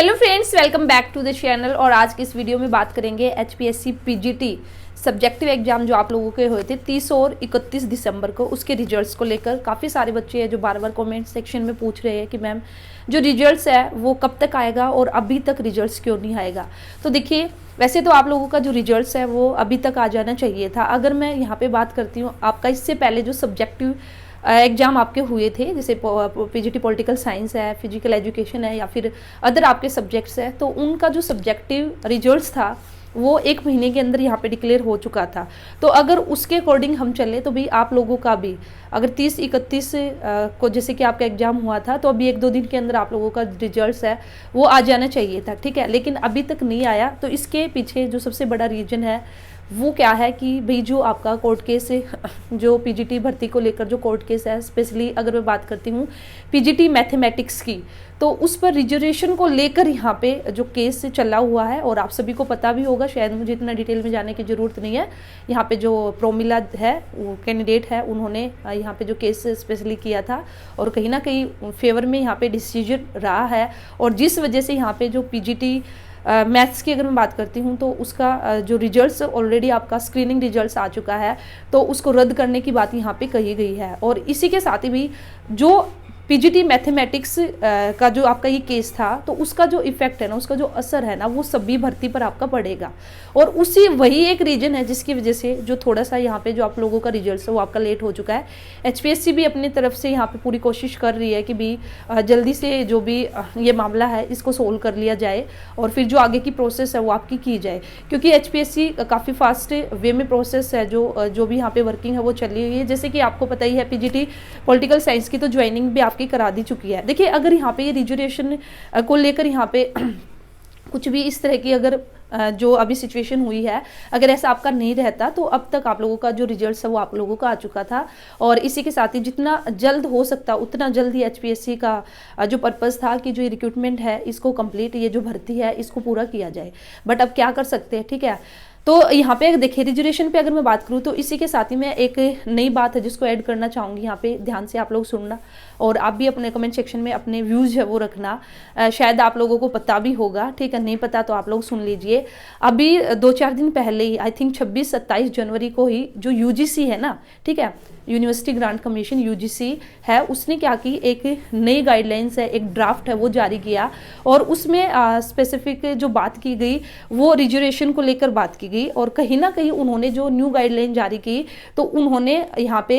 Hello friends, welcome back to the channel. और आज की इस वीडियो में बात करेंगे एचपीएससी पीजीटी सब्जेक्टिव एग्जाम जो आप लोगों के हुए थे 30 और 31 दिसंबर को, उसके रिजल्ट्स को लेकर काफ़ी सारे बच्चे हैं जो बार बार कमेंट सेक्शन में पूछ रहे हैं कि मैम जो रिजल्ट्स है वो कब तक आएगा और अभी तक रिजल्ट्स क्यों नहीं आएगा। तो देखिए, वैसे तो आप लोगों का जो रिजल्ट्स है वो अभी तक आ जाना चाहिए था। अगर मैं यहाँ पे बात करती हूँ आपका इससे पहले जो सब्जेक्टिव एग्जाम आपके हुए थे, जैसे पीजीटी पॉलिटिकल साइंस है, फिजिकल एजुकेशन है या फिर अदर आपके सब्जेक्ट्स है, तो उनका जो सब्जेक्टिव रिजल्ट्स था वो 1 महीने के अंदर यहाँ पे डिक्लेयर हो चुका था। तो अगर उसके अकॉर्डिंग हम चले तो भी आप लोगों का भी अगर 30-31 को जैसे कि आपका एग्जाम हुआ था तो अभी 1-2 दिन के अंदर आप लोगों का रिजल्ट्स है वो आ जाना चाहिए था, ठीक है। लेकिन अभी तक नहीं आया। तो इसके पीछे जो सबसे बड़ा रीजन है वो क्या है कि भाई जो आपका कोर्ट केस है, जो पीजीटी भर्ती को लेकर जो कोर्ट केस है, स्पेशली अगर मैं बात करती हूँ पीजीटी मैथमेटिक्स की, तो उस पर रिजर्वेशन को लेकर यहाँ पे जो केस चला हुआ है और आप सभी को पता भी होगा, शायद मुझे इतना डिटेल में जाने की ज़रूरत नहीं है। यहाँ पे जो प्रोमिला है वो कैंडिडेट है, उन्होंने यहाँ पे जो केस स्पेशली किया था और कहीं ना कहीं फेवर में यहाँ पे डिसीजन रहा है। और जिस वजह से यहाँ पे जो पीजीटी मैथ्स की अगर मैं बात करती हूँ तो उसका जो रिजल्ट्स ऑलरेडी आपका स्क्रीनिंग रिजल्ट्स आ चुका है, तो उसको रद्द करने की बात यहाँ पे कही गई है। और इसी के साथ ही भी जो पीजीटी मैथमेटिक्स का जो आपका ये केस था, तो उसका जो इफेक्ट है ना, उसका जो असर है ना, वो सभी भर्ती पर आपका पड़ेगा। और उसी वही एक रीजन है जिसकी वजह से जो थोड़ा सा यहाँ पे जो आप लोगों का रिजल्ट है वो आपका लेट हो चुका है। एचपीएससी भी अपनी तरफ से यहाँ पे पूरी कोशिश कर रही है कि भी जल्दी से जो भी ये मामला है इसको सोल्व कर लिया जाए और फिर जो आगे की प्रोसेस है वो आपकी की जाए, क्योंकि एचपीएससी काफ़ी फास्ट वे में प्रोसेस है जो भी यहाँ पे वर्किंग है वो चली हुई है। जैसे कि आपको पता ही है पीजीटी पॉलिटिकल साइंस की तो ज्वाइनिंग भी आपकी करा दी चुकी है। देखिए, अगर यहाँ पे ये रिजर्वेशन को लेकर यहाँ पे कुछ भी इस तरह की अगर जो अभी सिचुएशन हुई है, अगर ऐसा आपका नहीं रहता तो अब तक आप लोगों का जो रिजल्ट है वो आप लोगों का आ चुका था। और इसी के साथ ही जितना जल्द हो सकता उतना जल्द ही एचपीएससी का जो पर्पस था कि जो रिक्रूटमेंट है इसको कंप्लीट, ये जो भर्ती है इसको पूरा किया जाए। बट अब क्या कर सकते हैं, ठीक है। तो यहाँ पे देखिए, रिजर्वेशन पे अगर मैं बात करूँ तो इसी के साथ ही मैं एक नई बात है जिसको ऐड करना चाहूँगी। यहाँ पे ध्यान से आप लोग सुनना और आप भी अपने कमेंट सेक्शन में अपने व्यूज़ है वो रखना। शायद आप लोगों को पता भी होगा, ठीक है, नहीं पता तो आप लोग सुन लीजिए। अभी 2-4 दिन पहले ही, आई थिंक 26-27 जनवरी को ही जो यूजीसी है ना, ठीक है, यूनिवर्सिटी ग्रांट कमीशन यूजीसी है, उसने क्या की, एक नई गाइडलाइंस है, एक ड्राफ्ट है वो जारी किया। और उसमें स्पेसिफिक जो बात की गई वो रिजर्वेशन को लेकर बात की गई। और कहीं ना कहीं उन्होंने जो न्यू गाइडलाइन जारी की तो उन्होंने यहाँ पे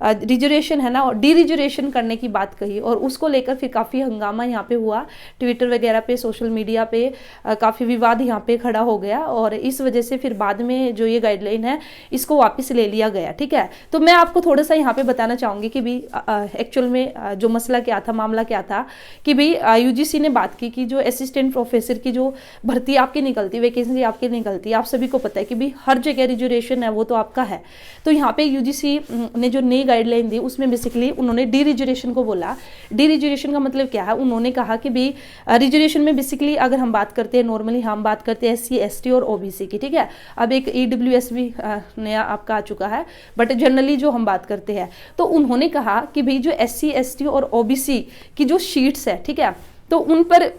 रिजर्वेशन है ना और डी रिजर्वेशन करने की बात कही। और उसको लेकर फिर काफ़ी हंगामा यहाँ पे हुआ, ट्विटर वगैरह पे, सोशल मीडिया पे काफ़ी विवाद यहाँ पे खड़ा हो गया। और इस वजह से फिर बाद में जो ये गाइडलाइन है इसको वापस ले लिया गया, ठीक है। तो मैं आपको थोड़ा सा यहाँ पे बताना चाहूँगी कि भी एक्चुअल में जो मसला क्या था, मामला क्या था कि भाई यूजीसी ने बात की कि जो असिस्टेंट प्रोफेसर की जो भर्ती आपकी निकलती, वैकेंसी आपकी निकलती, आप सभी को पता है कि भी हर जगह रिजर्वेशन है वो तो आपका है। तो यहाँ पे यूजीसी ने जो नई गाइडलाइन दी उसमें बेसिकली उन्होंने डी रिजर्वेशन को बोला। डी रिजर्वेशन का मतलब क्या है, उन्होंने कहा कि भी रिजर्वेशन में बेसिकली अगर हम बात करते हैं, नॉर्मली हम बात करते हैं SC ST और OBC की, ठीक है। अब एक EWS भी नया आपका आ चुका है, बट जनरली जो हम बात करते हैं, तो उन्होंने कहा कि भाई जो SC ST और OBC की जो शीट्स है, ठीक है, तो उन पर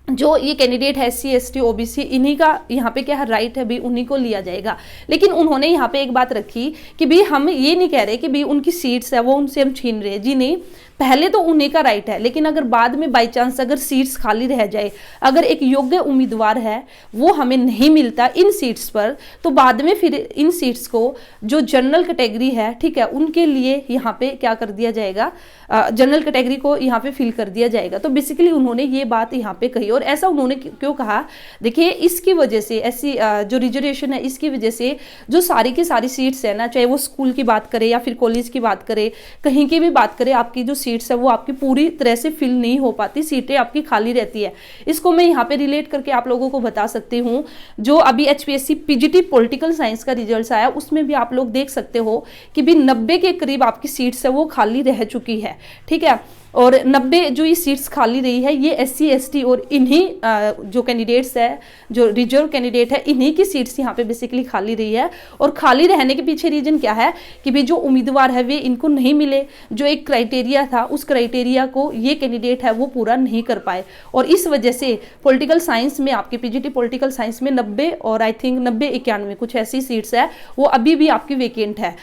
जो ये कैंडिडेट है SC ST OBC, इन्हीं का यहाँ पे क्या है राइट है भी, उन्हीं को लिया जाएगा। लेकिन उन्होंने यहाँ पे एक बात रखी कि भी हम ये नहीं कह रहे कि भी उनकी सीट्स है वो उनसे हम छीन रहे हैं, जी नहीं, पहले तो उन्हीं का राइट है। लेकिन अगर बाद में बाई चांस अगर सीट्स खाली रह जाए, अगर एक योग्य उम्मीदवार है वो हमें नहीं मिलता इन सीट्स पर, तो बाद में फिर इन सीट्स को जो जनरल कैटेगरी है, ठीक है, उनके लिए यहाँ पे क्या कर दिया जाएगा, जनरल कैटेगरी को यहाँ पे फिल कर दिया जाएगा। तो बेसिकली उन्होंने ये बात यहाँ पे कही। और ऐसा उन्होंने क्यों कहा, देखिए इसकी वजह से ऐसी जो रिजर्वेशन है इसकी वजह से जो सारी की सारी सीट्स है ना, चाहे वो स्कूल की बात करें या फिर कॉलेज की बात करें, कहीं की भी बात करें, आपकी जो सीट्स है वो आपकी पूरी तरह से फिल नहीं हो पाती, सीटें आपकी खाली रहती है। इसको मैं यहाँ पे रिलेट करके आप लोगों को बता सकती हूँ। जो अभी एचपीएससी पीजीटी पॉलिटिकल साइंस का रिजल्ट आया उसमें भी आप लोग देख सकते हो कि भी 90 के करीब आपकी सीट्स है वो खाली रह चुकी है, ठीक है। और 90 जो ये सीट्स खाली रही है ये SC ST और इन्हीं जो कैंडिडेट्स है, जो रिजर्व कैंडिडेट है, इन्हीं की सीट्स यहाँ पे बेसिकली खाली रही है। और खाली रहने के पीछे रीजन क्या है कि भी जो उम्मीदवार है वे इनको नहीं मिले, जो एक क्राइटेरिया था उस क्राइटेरिया को ये कैंडिडेट है वो पूरा नहीं कर पाए, और इस वजह से पॉलिटिकल साइंस में आपके पीजीटी पॉलिटिकल साइंस में 90 और आई थिंक 90-91 कुछ ऐसी सीट्स है वो अभी भी आपकी वेकेंट है।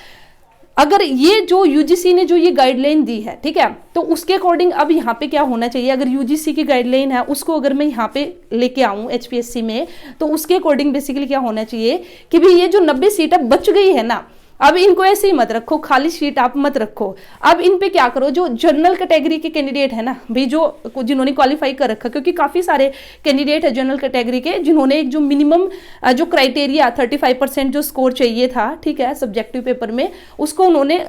अगर ये जो यूजीसी ने जो ये गाइडलाइन दी है, ठीक है, तो उसके अकॉर्डिंग अब यहाँ पे क्या होना चाहिए, अगर यूजीसी की गाइडलाइन है उसको अगर मैं यहाँ पे लेके आऊँ एचपीएससी में, तो उसके अकॉर्डिंग बेसिकली क्या होना चाहिए कि भाई ये जो 90 सीट अब बच गई है ना, अब इनको ऐसे ही मत रखो, खाली सीट आप मत रखो। अब इन पे क्या करो, जो जनरल कैटेगरी के कैंडिडेट है ना भाई, जो जिन्होंने क्वालिफाई कर रखा, क्योंकि काफी सारे कैंडिडेट है जनरल कैटेगरी के जिन्होंने एक जो मिनिमम जो क्राइटेरिया 35% जो स्कोर चाहिए था, ठीक है, सब्जेक्टिव पेपर में, उसको उन्होंने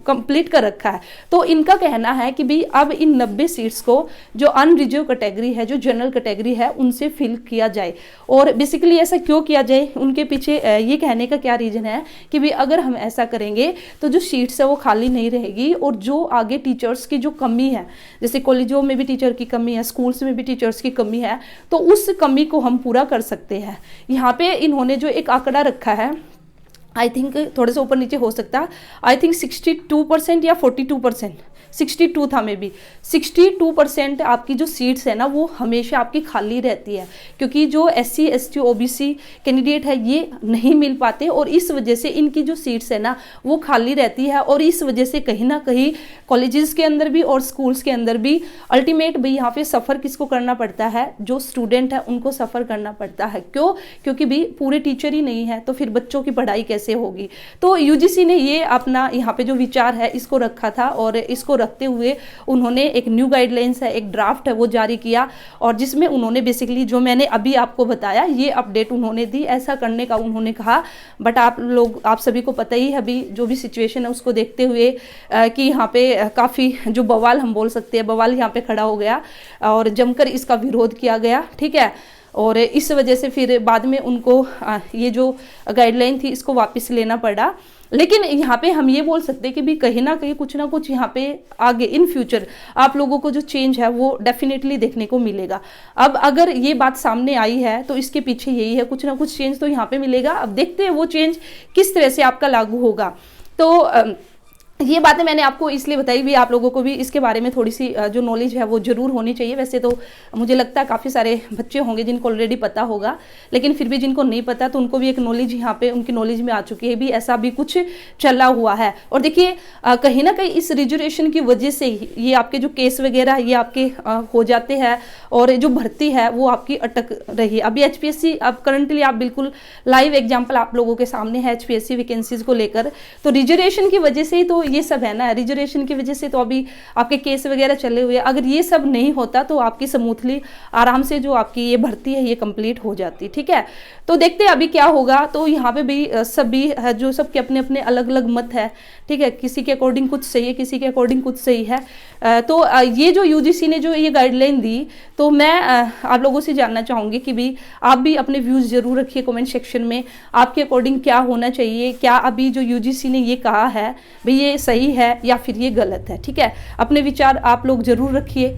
कंप्लीट कर रखा है। तो इनका कहना है कि भाई अब इन 90 सीट्स को जो अनरिजर्व कैटेगरी है, जो जनरल कैटेगरी है, उनसे फिल किया जाए। और बेसिकली ऐसा क्यों किया जाए, उनके पीछे ये कहने का क्या रीजन है कि भाई अगर हम ऐसा करेंगे तो जो सीट्स है वो खाली नहीं रहेगी, और जो आगे टीचर्स की जो कमी है, जैसे कॉलेजों में भी टीचर की कमी है, स्कूल्स में भी टीचर्स की कमी है, तो उस कमी को हम पूरा कर सकते हैं। यहाँ पे इन्होंने जो एक आंकड़ा रखा है, आई थिंक थोड़े से ऊपर नीचे हो सकता है, आई थिंक 62% या 42%, 62 था मे बी, 62% आपकी जो सीट्स है ना वो हमेशा आपकी खाली रहती है, क्योंकि जो SC ST OBC कैंडिडेट है ये नहीं मिल पाते, और इस वजह से इनकी जो सीट्स है ना वो खाली रहती है। और इस वजह से कहीं ना कहीं कॉलेजेस के अंदर भी और स्कूल्स के अंदर भी अल्टीमेट भाई यहाँ पे सफ़र किसको करना पड़ता है, जो स्टूडेंट है उनको सफ़र करना पड़ता है। क्यों? क्योंकि भाई पूरे टीचर ही नहीं है, तो फिर बच्चों की पढ़ाई कैसे होगी। तो यूजीसी ने ये अपना यहाँ पे जो विचार है इसको रखा था, और इसको रखते हुए उन्होंने एक न्यू गाइडलाइंस है, एक ड्राफ्ट है वो जारी किया, और जिसमें उन्होंने बेसिकली जो मैंने अभी आपको बताया ये अपडेट उन्होंने दी, ऐसा करने का उन्होंने कहा। बट आप सभी को पता ही है अभी जो भी सिचुएशन है उसको देखते हुए कि यहाँ पे काफ़ी जो बवाल हम बोल सकते हैं, बवाल यहाँ पे खड़ा हो गया और जमकर इसका विरोध किया गया, ठीक है। और इस वजह से फिर बाद में उनको ये जो गाइडलाइन थी इसको वापस लेना पड़ा। लेकिन यहाँ पे हम ये बोल सकते हैं कि भी कहीं ना कहीं कुछ ना कुछ यहाँ पे आगे इन फ्यूचर आप लोगों को जो चेंज है वो डेफिनेटली देखने को मिलेगा। अब अगर ये बात सामने आई है तो इसके पीछे यही है, कुछ ना कुछ चेंज तो यहाँ पे मिलेगा। अब देखते हैं वो चेंज किस तरह से आपका लागू होगा। तो ये बातें मैंने आपको इसलिए बताई भी, आप लोगों को भी इसके बारे में थोड़ी सी जो नॉलेज है वो जरूर होनी चाहिए। वैसे तो मुझे लगता है काफ़ी सारे बच्चे होंगे जिनको ऑलरेडी पता होगा, लेकिन फिर भी जिनको नहीं पता तो उनको भी एक नॉलेज यहाँ पे उनकी नॉलेज में आ चुकी है भी ऐसा भी कुछ चला हुआ है। और देखिए कहीं ना कहीं इस रिजर्वेशन की वजह से ही ये आपके जो केस वगैरह ये आपके हो जाते हैं, और जो भर्ती है वो आपकी अटक रही है। अभी HPSC अब करंटली आप बिल्कुल लाइव एग्जाम्पल आप लोगों के सामने है HPSC वैकेंसीज को लेकर। तो रिजर्वेशन की वजह से ही तो ये सब है ना, रिजर्वेशन की वजह से तो अभी आपके केस वगैरह चले हुए। अगर ये सब नहीं होता तो आपकी स्मूथली आराम से जो आपकी ये भर्ती है ये कंप्लीट हो जाती, ठीक है। तो देखते हैं अभी क्या होगा। तो यहाँ पे भी सभी जो सबके अपने अपने अलग अलग मत है, ठीक है, किसी के अकॉर्डिंग कुछ सही है, किसी के अकॉर्डिंग कुछ सही है। तो ये जो यूजीसी ने जो ये गाइडलाइन दी, तो मैं आप लोगों से जानना चाहूँगी कि भी आप भी अपने व्यूज़ जरूर रखिए कमेंट सेक्शन में, आपके अकॉर्डिंग क्या होना चाहिए। क्या अभी जो यूजीसी ने ये कहा है भाई ये सही है या फिर ये गलत है, ठीक है। अपने विचार आप लोग जरूर रखिए।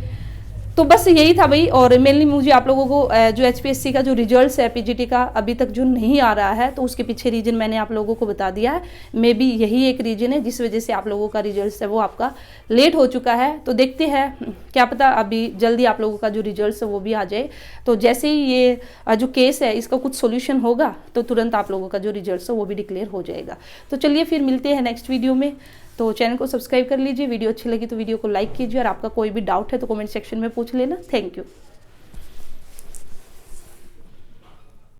तो बस यही था भाई। और मेनली मुझे आप लोगों को जो HPSC का जो रिजल्ट्स है PGT का अभी तक जो नहीं आ रहा है, तो उसके पीछे रीजन मैंने आप लोगों को बता दिया है। मे बी यही एक रीजन है जिस वजह से आप लोगों का रिजल्ट्स है वो आपका लेट हो चुका है। तो देखते हैं, क्या पता अभी जल्दी आप लोगों का जो रिजल्ट्स है वो भी आ जाए। तो जैसे ही ये जो केस है इसका कुछ सोल्यूशन होगा तो तुरंत आप लोगों का जो रिजल्ट्स है वो भी डिक्लेयर हो जाएगा। तो चलिए फिर मिलते हैं नेक्स्ट वीडियो में। तो चैनल को सब्सक्राइब कर लीजिए, वीडियो अच्छी लगी तो वीडियो को लाइक कीजिए, और आपका कोई भी डाउट है तो कमेंट सेक्शन में पूछ लेना। Thank you.